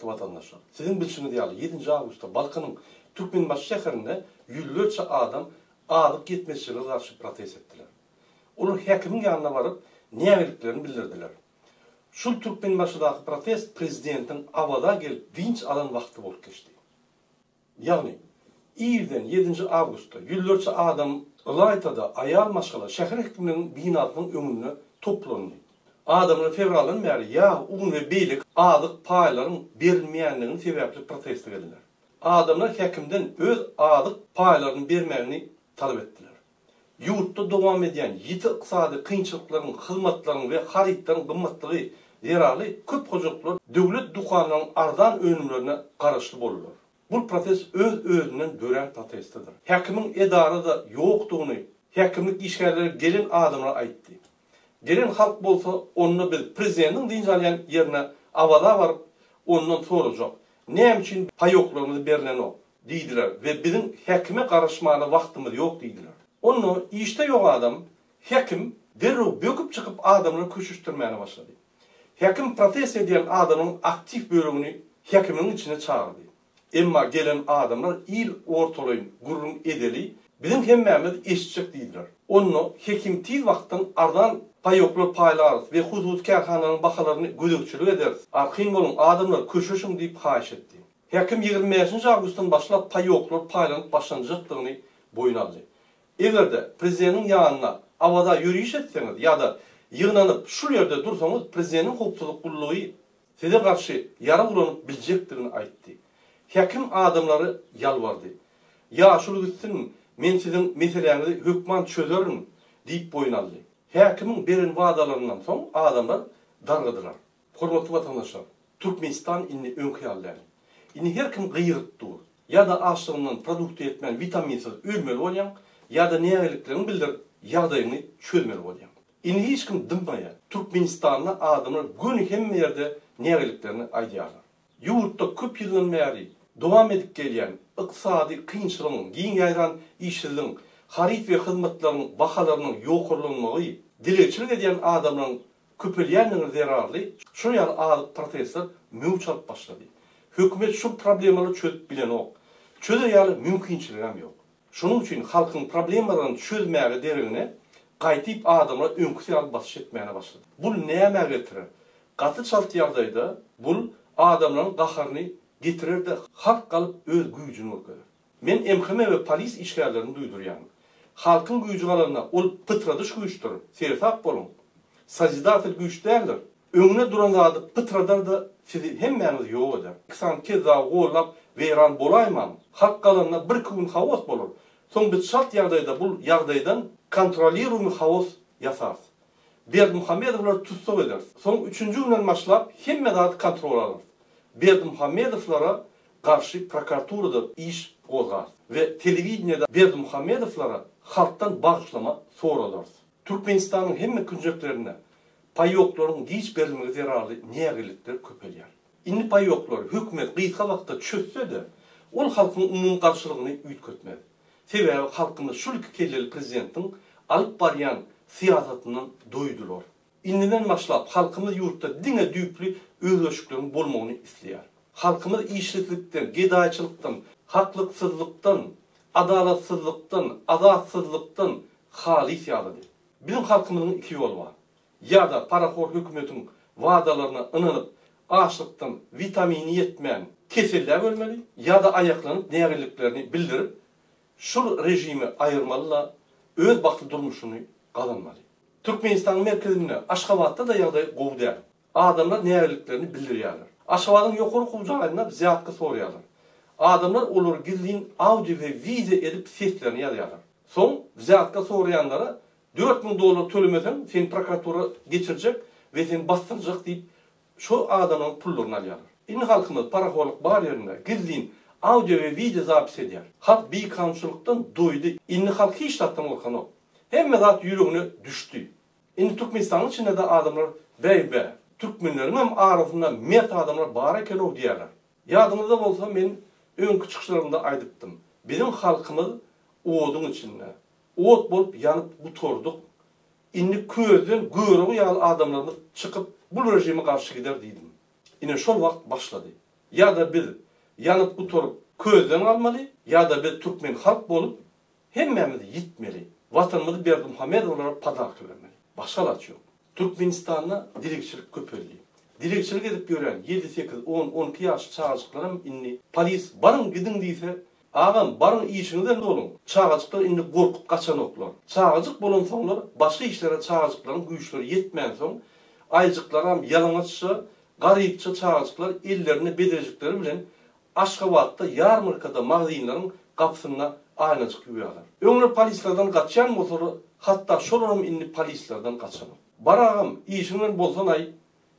Hormatly vatandaşlar. Sizin bilşiniz ýaly 7 awgustda Balkanyň Türkmenbaş şäherinde ýüzlerçe adam adyk gitmesçilere garşy protest etdiler. Olar häkimiň ýanyna baryp nägeliklerini bildirdiler. Şul Türkmenbaşydaky protest prezidentiň awada gelip winç alan wagty bolup geçdi. Ýagny ýerden 7 awgustda ýüzlerçe adam Ilaytada aýal maşgala şäher hekiminiň binasynyň öňünde toplandy. Adamlar fevralın beri ya un ve beylik adık payların berilmeyenliğinin sebepli protesto ediler. Adamlar hekimden öz adık paylarını vermelerini talep ettiler. Yurtta devam eden yiti iqtisadi kıyınçılıkların, hizmetlerin ve haritlerin kımmatlığı yararlı köp hocuklar devlet dukanlarının ardan önümlerine karışlı bolurlar. Bu protest öz-özünden dören protestidir. Hekimin edarı da yoktuğunu, hekimlik işgalleri gelin adamlara aitti. Gelen halk bolsa onu biz prezidentin dinjalayan yerine avada varıp ondan soracak. Ne için payoklarımızı berilen o deydiler ve bizim hekime karışmana vaktimiz yok deydiler. Onu işte yok adam, hekim derru böküp çıkıp adamları köşüştürmeye başladı. Hekim protest eden adamın aktif bölümünü hekimin içine çağırdı. Emma gelen adamlar il ortalayın gurrun edeli bizim hemmemiz eşitecek deydiler. Onu hekim tiz vaktin ardan payoklar paylarız ve huzur kerhananın bakalarını gözükçülük ederiz. Arkin bolun adamlar köşüşün deyip haýyş etdi. Hekim 25. awgustdan başlap payoklar paylanıp başlanacaklarını boyun aldı. Egerde prezidentin ýanyna awada ýürüýüş etseňiz ýa-da ýygnanyp şu ýerde dursaňyz prezidentin hukukçylyk gullugy size garşy ýara ulanyp biljekdigini aýtdy. Hekim adamları ýalvardy. Ya şunu gitsin, men sizin meseleňizi hökman çözerim deyip boyun aldy. Hekimin beren wadalarından soň adamlar dargydylar. Hormatly vatandaşlar, Türkmenistan inni öňkü ýaldy. Inni her kim gyýyrypdy. Ya-da açlygyndan produkt etmän vitaminsiz ölmeli bolýan, ya-da nägeliklerini bildir, ýagdaýyny çözmeli bolýan. Inni hiç kim dymmaýar. Türkmenistan'a adamlar göni hemme ýerde nägeliklerini aýdýarlar. Ýurtda köp ýyldan beri dowam edip gelýän ykdysady kynçylygyň, giň ýaýran işçiligiň, harit we hyzmatlarynyň bahalarynyň ýokurlanmagy, dileçilik edýän adamlaryň köpelýänligine zararly, şu ýaly adyk protestler mewçap başlady. Hökümet şu problemleri çözüp bilen ok. Çöze ýaly mümkinçilik hem ýok. Şonuň üçin halkyň problemlaryny çözmäge derine gaýtyp adamlar öňkü ýaly basyş etmäne başlady. Bu näme getirir? Gaty çalty ýagdaýda bu adamlaryň gaharyny getirir de halk kalıp öz güýjüni ökerer. Men MHM we polis işgärlerini duýdurýan. Halkyň güýjü galanna ol pıtradyş güýçdür. Serfak bolun. Sajidatyl güýç däldir. Öňüne duran zady pıtradar da sizi hemmeniz ýok eder. Kısan keza gollap weýran bolaýman. Halk galanna bir gün hawos bolur. Soň biz şart ýagdaýda bu ýagdaýdan kontrolirowny hawos ýasar. Berdimuhammedowlar tutsak eder. Soň 3-nji günden başlap hemme zat kontrol alır. Berdimuhammedowlara garşy prokuraturada iş gozgar ve telewizionyada Berdimuhammedowlara halktan bagşlama soralar. Türkmenistanyň hemme künjeklerine paýoklaryň hiç berilmegi zararly nägelikler köpelýär. Indi paýoklar hökümet gysga wagtda çözse de ol halkyň umum garşylygyny üýtgetmedi. Sebebi halkyny şul kelleli prezidentiň alyp barýan siýasatynyň doýdular. Indiden başlap halkymyz ýurtda diňe düýpli özleşiklerin bolmagyny isleýär. Halkymyz işsizlikden, gedaýçylykdan, haklyksyzlykdan, adalatsyzlykdan, azatsyzlykdan halis ýalydy. Bizim halkymyzyň iki ýolu bar. Ya-da paraxor hökümetiň wadalaryna ynanyp, açlykdan vitamini ýetmän keseller ölmeli, ya-da aýaklanyp nägeliklerini bildirip, şol rejimi aýyrmaly, öz bakly durmuşyny gazanmaly. Türkmenistan merkezinde Aşgabatda da ýagdaý gowdýar. Adamlar nägeliklerini bildirýärler. Aşgabatyň ýokary howjagyna ziýatky sorýarlar. Adamlar olar gizlin audio we video edip seslerini ýazýarlar. Soň ziýatky sorýanlara $4.000 tölemesen sen prokuratura geçirecek ve sen bastıracak diýip şu adamın pullaryny alýarlar. Indi halkymyz paraxorlyk bar ýerinde gizlin audio we video zapis edýär. Halk beýkamçylykdan doýdy. Indi halk hiç tatdan bolkan ok. Hemme zat ýüregine düşdi. Indi Türkmenistanyň içinde de adamlar beýbe, Türkmenleriň hem arasynda mert adamlar bar eken o diýerler. Ýadyňyzda bolsa men öňkü çykyşlarymda aýdypdym. Bizim halkymyz oduň içinde ot bolup ýanyp guturduk. Indi közden göwregi ýaly adamlar çykyp bu rejime garşy gider diýdim. Ine şol wagt başlady. ya da biz yanıp kuturup közden almalı, ya da biz Türkmen halk bolup hemmemiz yitmeli. Vatanımızı Berdimuhammed olarak padak vermeli. Başkalar yok. Türkmenistan'da dilekçilik köpelliği. Dilekçilik edip gören 7, 8, 10, 12 yaş çağacıklarım inni polis barın gidin deyse ağam barın işinizden de olun. Çağacıklar inni korkup kaçan oklar. Çağacık bolon sonlar başka işlere çağacıkların güçleri yetmeyen son aycıklar yalamaçça, garipçe çağacıklar ellerini bedirecekleri bilen Aşgabat'ta Yarmırka'da mağdinlerin kapısına aynacık yürüyorlar. Öňler polislerden kaçan motoru hatta şolaram inni polislerden kaçan. Barağım işinden bolsan ay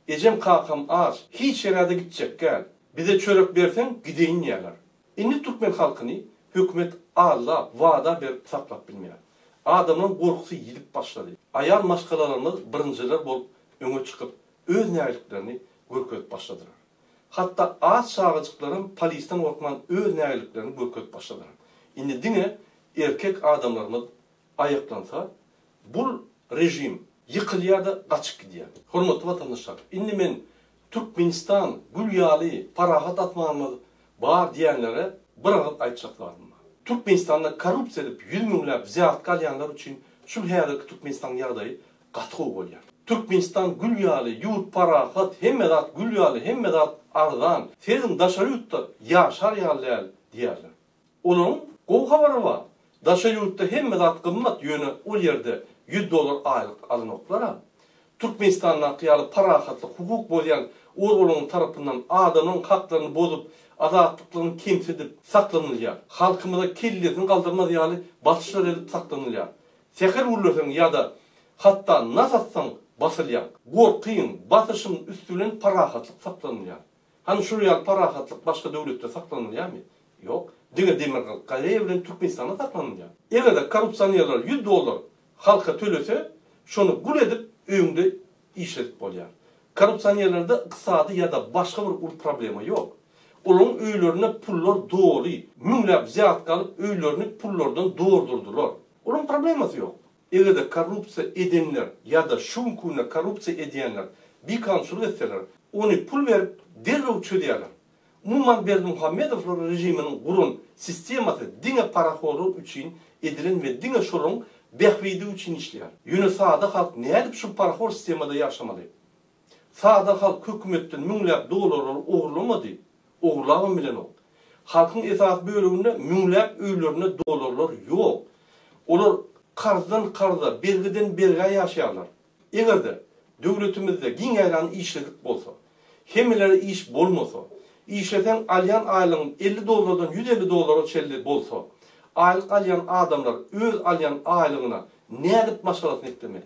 ecem kakam ağaç hiç yerade gidecek gel. Bize çörek bersen gideyin yerler. İnni Türkmen halkını hükümet Allah vada berip saklap bilmeýär. Adamın korkusu yilip başladı. Ayal maskalalarımız birinciler bolup öňe çıkıp öz näýliklerini görkezip başladılar. Hatta ağaç çağıcıkların polisten korkman öz näýliklerini görkezip başladılar. Indi dine erkek adamlarımız ayaklansa bu rejim yıkılýar da gaçyp gidýär. Hormatly vatandaşlar, indi men Türkmenistan gülýaly parahat atmamız bar diýenlere bir agyp aýtjaklarym. Türkmenistan'da korrupsiýa edip 100 miňläp ziýat galýanlar üçin şu häzirki Türkmenistan ýagdaýy gatgy bolýar. Türkmenistan gülýaly, ýurt parahat, hemmedat gülýaly, hemmedat arzan, seziň daşary ýurtda ýaşar ýalylar diýerler. Onun gowy habary bar. Daşary ýurtda hemmedat gymmat ýöne ol ýerde $100 aylyk alynoklar. Türkmenistan'dan qiyaly parahatly hukuk bolýan organyň tarapyndan adamyň haklaryny bozup, azatlyklaryny kemsedip saklanylýar. Halkymyza kellesini galdyrmaz ýaly batışlar edip saklanylýar. Seher urlasaň ýa-da hatda nasatsaň basylýar. Gorkyň, basyşyň üstünden parahatlyk saklanylýar. Hani şu ýaly parahatlyk başga döwletde saklanylýarmy? Ýok. Diňe demirgal Koreýa bilen Türkmenistanda saklanylýar. Egerde korrupsiýonерler $100 halka tölese, şonu gul edip öňde işletip bolýar. Korrupsiýonерlerde ykysady ýa-da başga bir ul problema ýok. Olaryň öýlerine pullar doly, müňläp ziýat galyp öýlerini pullardan doldurdular. Olaryň problemasy ýok. Egerde korrupsiýa edenler ýa-da şunkuna korrupsiýa edýänler bir kanşul etseler, ony pul berip derrew çödýärler. Umuman Berdimuhammedow rejiminiň gurun sistemasy diňe paraxorluk üçin edilen we diňe şolaryň behwidi üçin işleýär. Ýöne sada halk nädip şu paraxor sistemada ýaşamaly? Sada halk hökümetden müňläp dolarlar oğurlamady. Oğurlama bilen o. Halkın esas bölümünde müňläp öýlerine dolarlar ýok. Olar karzdan karza, bergiden berge ýaşaýarlar. Egerde döwletimizde giň aýran işledip bolsa, hemmeleri iş bolmasa, işleten alyan aýlygyň $50'dan $150 çelli bolsa, aylyk alyan adamlar öz alyan aýlygyna nädip maşgalatyny etmeli?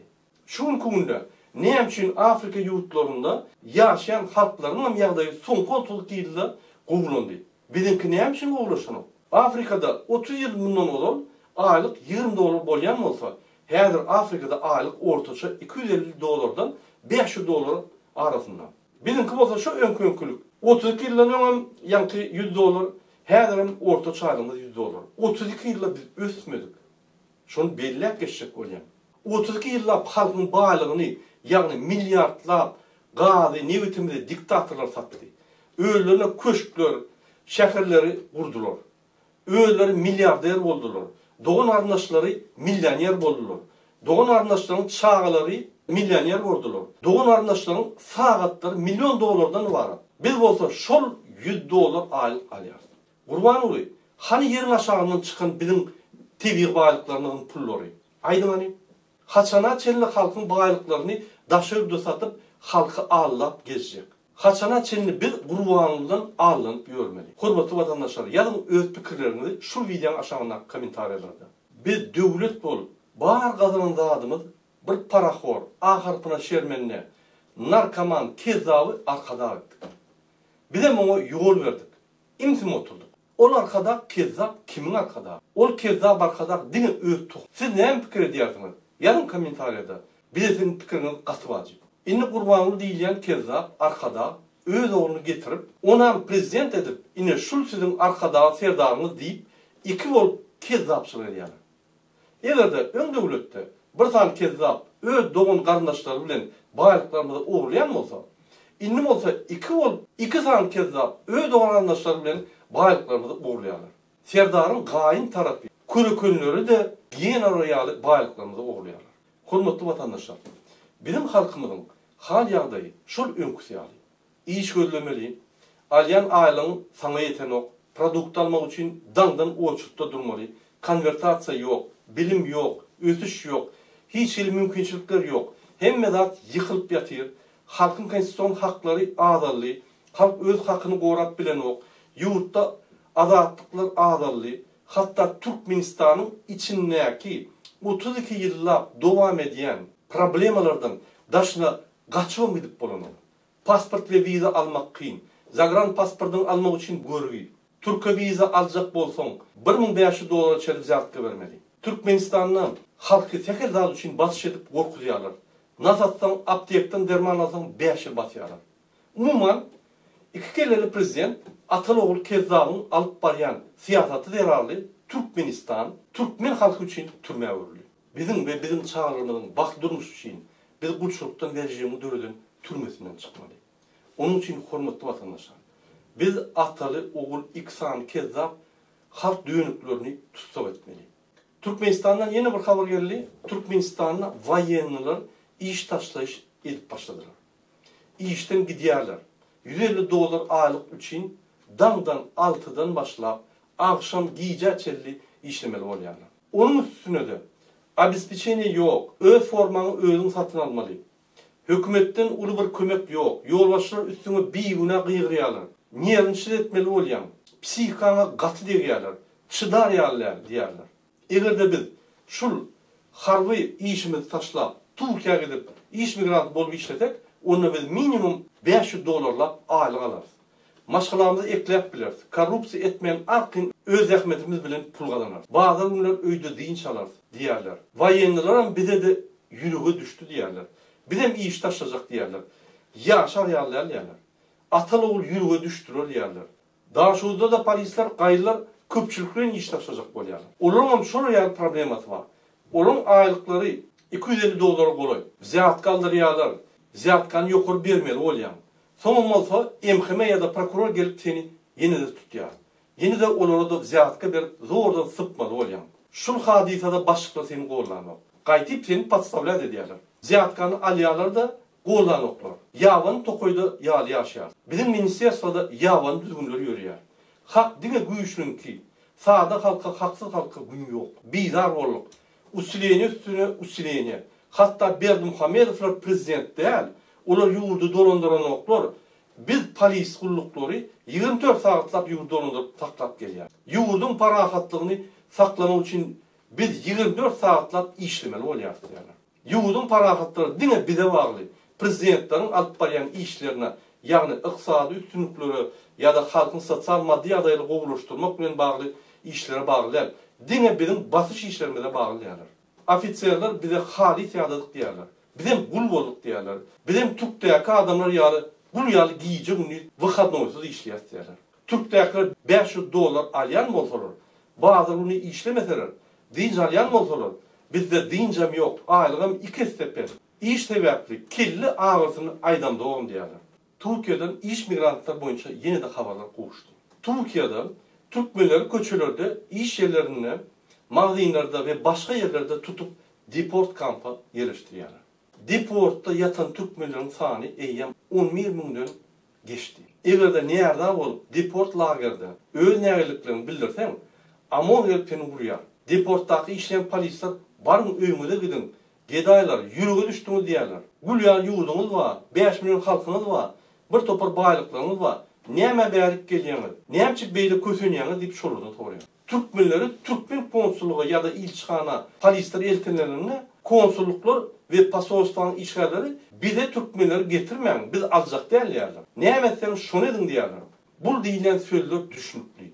Şuň kunda näme üçin Afrika ýurtlarynda ýaşaýan halklaryň ýagdaýy soňky 30 ýylda gowulandy. Bizinki näme üçin gowulaşany? Afrikada 30 ýyl mundan olan aylyk $20 bolýan bolsa, häzir Afrikada aylyk ortaça $250'dan $500 arasynda. Bizinki bolsa şu öňkülük 32 ýyldan öňem ýanky $100, häzirim ortaça aýlygymyz $100. 32 ýylda biz ösmedik. Şonu belläp geçecek bolýan. 32 ýyllap halkyň baýlygyny, ýagny milliardlap gazy newitimizde diktatorlar satdy. Öýlerine köşkler, şäherleri gurdular. Öýleri milliarder boldular. Doğan arnaşlary millioner boldular. Doğan arnaşlaryň çağalary millioner boldular. Doğan arnaşlaryň sagatlary $1.000.000'dan bar. Biz bolsa şol $100 aylyk alýar. Gurban uly, hani ýeriň aşagyndan çykan biziň tebii baýlyklarynyň pullary. Aýdyňany haçana çelli halkyň baýlyklaryny daşöwde satyp halky allap gezjek. Haçana çelli biz gurbanlydan alınıp ýörmeli. Hormatly vatandaşlar, ýalňy öz pikirlerinizi şu videoň aşagynda kommentariýlarda. Biz döwlet bolup, bar gazananda adymyz bir paraxor, ahyrpyna şermenine, narkoman, kezawy arkada etdik. Bize moňa ýol berdik. İmtim oturduk. Ol arkada kezzap kimin arkada? Ol kezzap arkada diňe öz tuk. Siz näme pikir edýärsiňiz? Ýazgyň kommentariýada. Bize sizin pikiriniz gaty wajyp. Inni Gurbanly diýilen kezzap arkada öz ogluny getirip, ona prezident edip, ine şul sizin arkada serdaryňyz diýip, iki bol kezzapçylyk edýär. Egerde öň döwletde bir san kezzap öz dogan garyndaşlary bilen baýlyklarymyzy oğurlayan bolsa, İnnim olsa iki san kezzap öz vatandaşlar bilen baylıklarımızı uğurlayanlar. Serdarın gayin tarafı, kürükünleri de giyen arayalı baylıklarımızı uğurlayanlar. Hürmetli vatandaşlar, bizim halkımızın hal yağdayı şol önküsü yalı. İş gözlemeli, alyan ailenin sana yeten ok, produkt almak için dandan uçutta durmalı, konvertasyon yok, bilim yok, ötüş yok, hiç mümkünçilikler yok. Hem medat yıkılıp yatır, halkın konstitusyon hakları azallı, halk öz hakkını korap bilen ok, yurtta azatlıklar azallı, hatta Türkmenistan'ın içindeki 32 yıllar devam ediyen problemalardan daşına kaçıp gidip bolan. Pasport ve viza almak kıyın. Zagran pasportunu almak için görgü. Türkiye viza alacak bolson $1,500 çelip ziyaretka vermeli. Türkmenistan'dan halkı teker dağıt için basış edip korkuyalar. Nazattan, aptekten derman alsan 5 yıl batıyorlar. Umuman, iki keleli prezident Atalıoğlu Kezzab'ın alıp barayan siyasatı derarlı Türkmenistan, Türkmen halkı için türmeye örülü. Bizim çağrımızın bak durmuş için biz kulçuluktan vereceğimiz dörüdün türmesinden çıkmalı. Onun için hürmetli vatandaşlar, biz Atalıoğlu İksan Kezzab halk düğünlüklerini tutsak etmeli. Türkmenistan'dan yeni bir haber geldi. Türkmenistan'da vayenliler iş taşlayış edip başladılar. İşten gidiyorlar. $150 aylık için damdan 6'dan başlayıp akşam giyece çelli işlemeli oluyorlar. Onun üstüne de abispeçeni yok. Öz formanı özün satın almalı. Hükümetten ulu bir kömek yok. Yolbaşlar üstüne bir güne kıyırıyorlar. Niyerini etmeli oluyan. Psikana katı diyorlar. Çıdar diyorlar. Eğer de biz şul harbi işimizi taşlayıp Türkiye'ye gidip iş migrantı bolup işletek, onu biz minimum $500 aylık alırız. Maşgalarımızı ekleyip biliriz. Korrupsiya etmeyen arkin öz ekmetimiz bilen pul kazanırız. Bazı günler öyde deyin çalarız diyorlar. Vayenliler bize de yürüğü düştü diyorlar. Bize iş taşlayacak diyorlar. Yaşar diyorlar. Atalıoğlu yürüğü düştürür diyorlar. Daha şurada da polisler, kayırlar köpçülüklerin iş taşlayacak oluyorlar. Olurmam şuraya problematı var. Onun aylıkları $250 kolay. Ziyat kaldırıyorlar. Ziyatkanı yokur vermeli oluyor. Son olmazsa emhime ya da prokuror gelip seni yeni de tutuyor. Yeni de onlara da ziyatka bir zordan sıpmalı oluyor. Şul hadisada başlıkla seni kullanmak. Kaytip seni patstavlat ediyorlar. Ziyatkanı alıyorlar da kullanoklar. Yavan tokoyda yağlı yaşıyor. Bizim ministersvada yavan düzgünleri yürüyor. Hak dine güyüşünün ki sağda halka, haksız halka gün yok. Bizar olduk. Usileyene üstüne usileyene. Hatta Berdimuhamedov prezident değil. Olar yurdu dolandıran oklar. Biz polis kullukları 24 saatlap yurdu dolandırıp taklap geliyor. Yurdun parahatlığını saklamak için biz 24 saatlap işlemeli oluyoruz. Yurdun parahatları dine bize bağlı. Prezidentlerin alıp barayan işlerine, yani iqtisadi üstünlükleri ya da halkın sosyal maddi adaylığı oluşturmak bilen bağlı işlere bağlılar. Dine bizim basış işlerimize bağlılar. Ofisiyerler bize halis yadadık diyorlar. Bizim gul olduk diyorlar. Bizim Türk'teki adamlar yağlı, gul yağlı giyici günü vıkadnoysuz işleyez diyorlar. Türk'tekiler $500 alyan mı olsalar, bazılarını işlemeseler, dinç alyan mı olsalar, bizde dincem yok, aylığım 2 sefer. İş sebepli, kirli ağırsını aydan doğum diyorlar. Türkiye'den iş migrantlar boyunca yeni de haberler koğuştu. Türkiye'den Türkmenleri köçelerde iş yerlerine, magazinlerde ve başka yerlerde tutup deport kampı yerleştiriyorlar. Deportta yatan Türkmenlerin sani eyyem 11.000'den geçti. Eğer de nerede olup deport lagerde öz nerliklerini bildirsen, amon elpeni vuruyor. Deporttaki işleyen polisler barın öyümüze gidin. Gedaylar, yürüge düştünüz diyorlar. Gülyan yurdunuz var, 5 milyon halkınız var, bir topar baylıklarınız var. Neme berik geliyorsunuz, nemçik beyle kösünüyorsunuz deyip şolurdan soruyor. Türkmenleri Türkmen konsulluğu ya da ilçihana polisler eltenlerine konsulluklar ve pasolostan işgalleri bize Türkmenleri getirmeyin, biz alacak değerlerler. Nemetseniz şunu edin diyorlar. Bu deyilen sözler düşünüklü.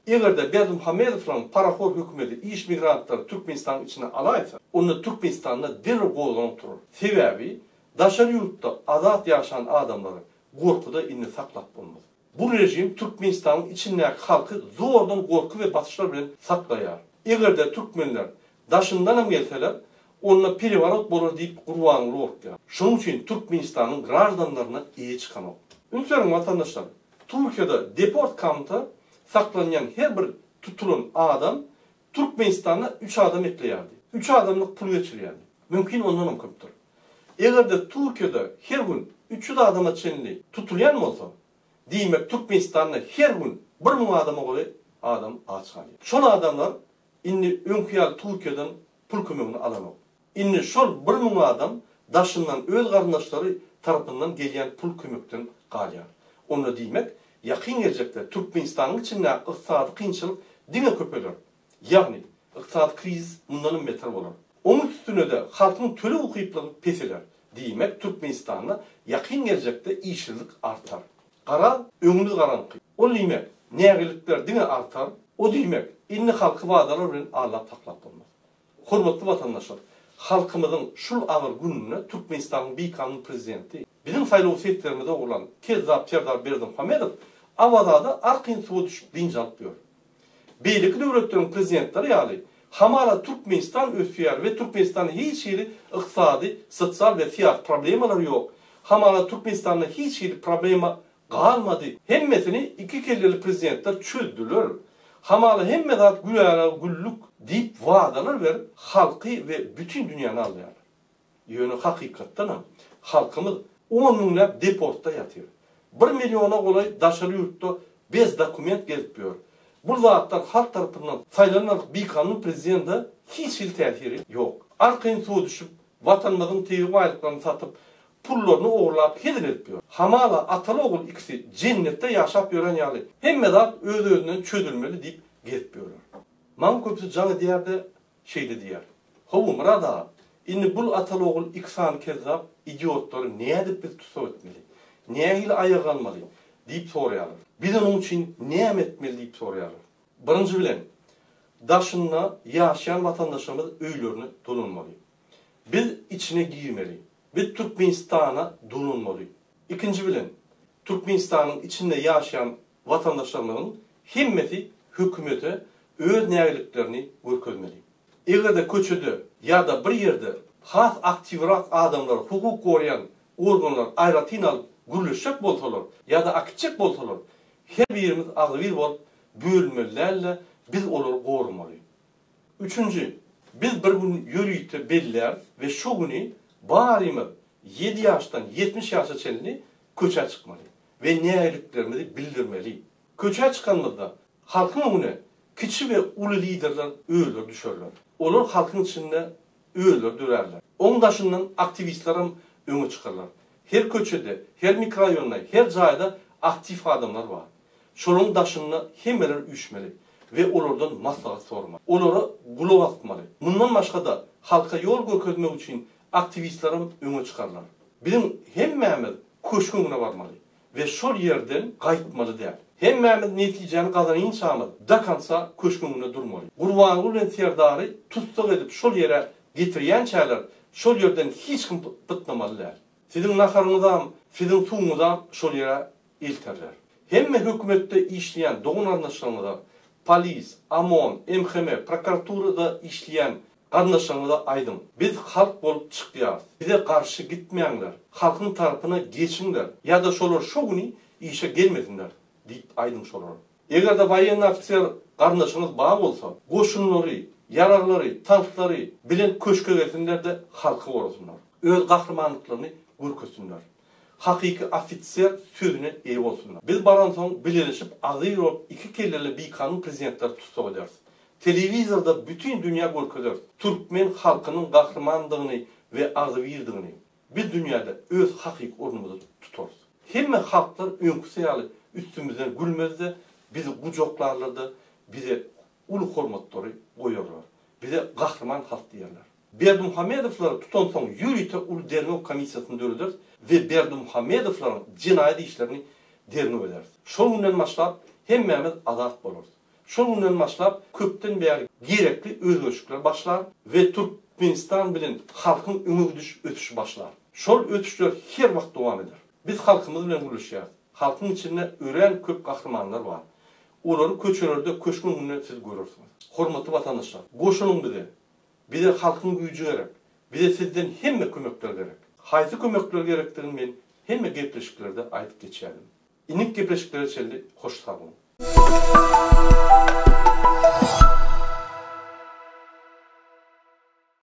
Eğer de Berdimuhamedov'un paraxor hükümeti iş migrantları Türkmenistan'ın içine alaysa, onu Türkmenistan'da derhal qoğulan oturur. Sebebi, daşarı yurtta azat yaşayan adamları korkuda inni saklap bulmaz. Bu rejim Türkmenistan'ın içindeki halkı zordan korku ve batışlar bilen saklayar. Eğer de Türkmenler daşından gelseler, onunla privat bolur deyip qurbanlı olup ya. Şunun için Türkmenistan'ın grajdanlarına iyi çıkan o. Ünsörün vatandaşlar, Türkiye'de deport kampta saklanan her bir tutulun adam Türkmenistan'a 3 adam ekleyerdi. 3 adamlık pul geçiriyerdi. Mümkün ondan mümkündür. Eğer de Türkiye'de her gün 3 adama çenli tutulayan mı olsa, demek Türkmenistan'da her gün 1 bin adama göre adam aç kalıyor. Şol adamlar inni önküyal Türkiye'den pul kömegini alamıyor. İnni şol 1 bin adam daşından öz kardeşleri tarafından gelen pul kömekten kalıyor. Onu demek yakın gelecekte Türkmenistan'ın içinde iqtisadi kıyınçılık dine köpeler. Yani iqtisadi kriz bundan beter olur. Onun üstüne de halkın töle okuyuplağı peseler. Demek Türkmenistan'da yakın gelecekte işsizlik artar. Kara öňüňiz garanky. O demek nägelikler dine artar. O demek inni halkı wadalar bilen Allah taklap bolmaz. Hormatly vatandaşlar, halkymyzyň şul agyr gününe Türkmenistan'ın beýkanly prezidenti bizim saýlaw setlerimizde olan Kezzap Serdar Berdimuhamedov awazada arqyn suwa düşüp dinç alyp ýör. Beýleki döwletleriň prezidentleri ýaly hamala Türkmenistan ösýär we Türkmenistan'da hiç ýeri iqtisadi, sosial we siyasi problemler ýok. Hamala Türkmenistan'da hiç ýeri problema kalmadı. Hemmesini iki kelleli prezidentler çözdüler. Hamala hemmezat gülara güllük deyip vaadalar ver halkı ve bütün dünyanı alıyorlar. Yönü hakikatten halkımız 10 minlep deportta yatıyor. 1 milyona olay daşarı yurtta bez dokument gezip. Bu zatlar halk tarafından saylanan bir kanun prezidenti hiç tesiri yok. Arkayın suğa düşüp vatanımızın tevhid aylıklarını satıp pullarını oğurlap hedin etmiyor. Hamala atalı oğul ikisi cennette yaşap gören yali. Hemmezat öz-özünden çözülmeli deyip getmiyorlar. Man köpüsü canı diyerde şeyde diyer. Hovu mırada, inni bul atalı oğul iksan kezzap idiotları neye edip biz tutsal etmeli? Neye ile ayağa almalı? Deyip soruyorlar. Biz onun için neye etmeli deyip soruyorlar. Birinci bilen, daşınla yaşayan vatandaşlarımız öylerini dolunmalı. Biz içine girmeli. Biz Türkmenistan'a dolunmalı. İkinci bilen, Türkmenistan'ın içinde yaşayan vatandaşlarımızın himmeti hükümete öz nägeliklerini görkezmeli. Eğer de köçüde ya da bir yerde has aktivrak adamlar, hukuk koruyan organlar ayratin alıp gürleşecek bolsalar ya da akitecek bolsalar her birimiz ağzı bir bol bölmelerle biz onları korumalı. Üçüncü, biz bir gün yürüyüp beller ve şu günü barimi 7 yaştan 70 yaşa çelini köçe çıkmalı ve nägeliklerimizi bildirmeli. Köçe çıkanmızda halkın önüne kiçi ve ulu liderler öğülür düşerler. Olur halkın içinde öğülür dürerler. Onun daşından aktivistlerim öne çıkarlar. Her köçede, her mikrorayonda, her cayda aktif adamlar var. Şolun daşında hemeler üşmeli ve olurdan maslahat sormalı. Onlara kulak asmalı. Bundan başka da halka yol görkezmek için aktivistlerim öne çıkarlar. Bizim hemmemiz koşkununa varmalı ve şol yerden kayıtmalı değil. Hemmemiz neticeni kazanayın çağımız. Dakansa koşkununa durmalı. Kurbanı ulen serdarı tutsak edip şol yere getiriyen çaylar şol yerden hiç kim pıtlamalılar. Sizin nakarınızdan, sizin suğunuzdan şol yere ilterler. Hemme hükümette işleyen doğun anlaşılmada polis, amon, MHM, prokuraturada işleyen kardeşlerimize aydım. Biz halk bolup çıkıyaz. Bize karşı gitmeyenler, halkın tarafına geçinler ya da şolar şu günü işe gelmesinler deyip aydım şolar. Eğer de vayen ofisiyer kardeşimiz bağ olsa, koşunları, yararları, tankları bilen köşke gelsinler de halkı korusunlar. Öz kahramanlıklarını görkezsinler. Hakiki ofisiyer sözüne ev olsunlar. Biz baran son birleşip azir olup iki kelleli bir kanun prezidentler tutsak ederiz. Televizorda bütün dünya görkezler. Türkmen halkının kahramanlığını ve azvirdiğini biz dünyada öz hakiki ornumuzu tutarız. Hemme halklar önküseyalı üstümüzden gülmezde, bizi kucaklarlardı, bize ulu hormatları koyuyorlar. Bize kahraman halk diyorlar. Berdimuhamedovları tutan son yürüyte ulu dernek komisyasını dörüdür ve Berdimuhamedovların cinayet işlerini dernek ederiz. Şol günden başlap hemmemiz azat boluruz. Şol günden başlap köpten beri gerekli özgürlükler başlar ve Türkmenistan bilen halkın ümüdüş ötüşü başlar. Şol ötüşler her vakt devam eder. Biz halkımız bilen gülüşýär. Halkın içinde ören köp kahramanlar var. Onları köçelerde köşkün gününe siz görürsünüz. Hormatly vatandaşlar, goşunun bize halkın güýjü gerek. Bize sizden hemme kömekler gerek. Haysi kömekler gerektiğini men hemme gepleşiklerde aytıp geçelim. İnik gepleşikleri çelli hoş sağ olun.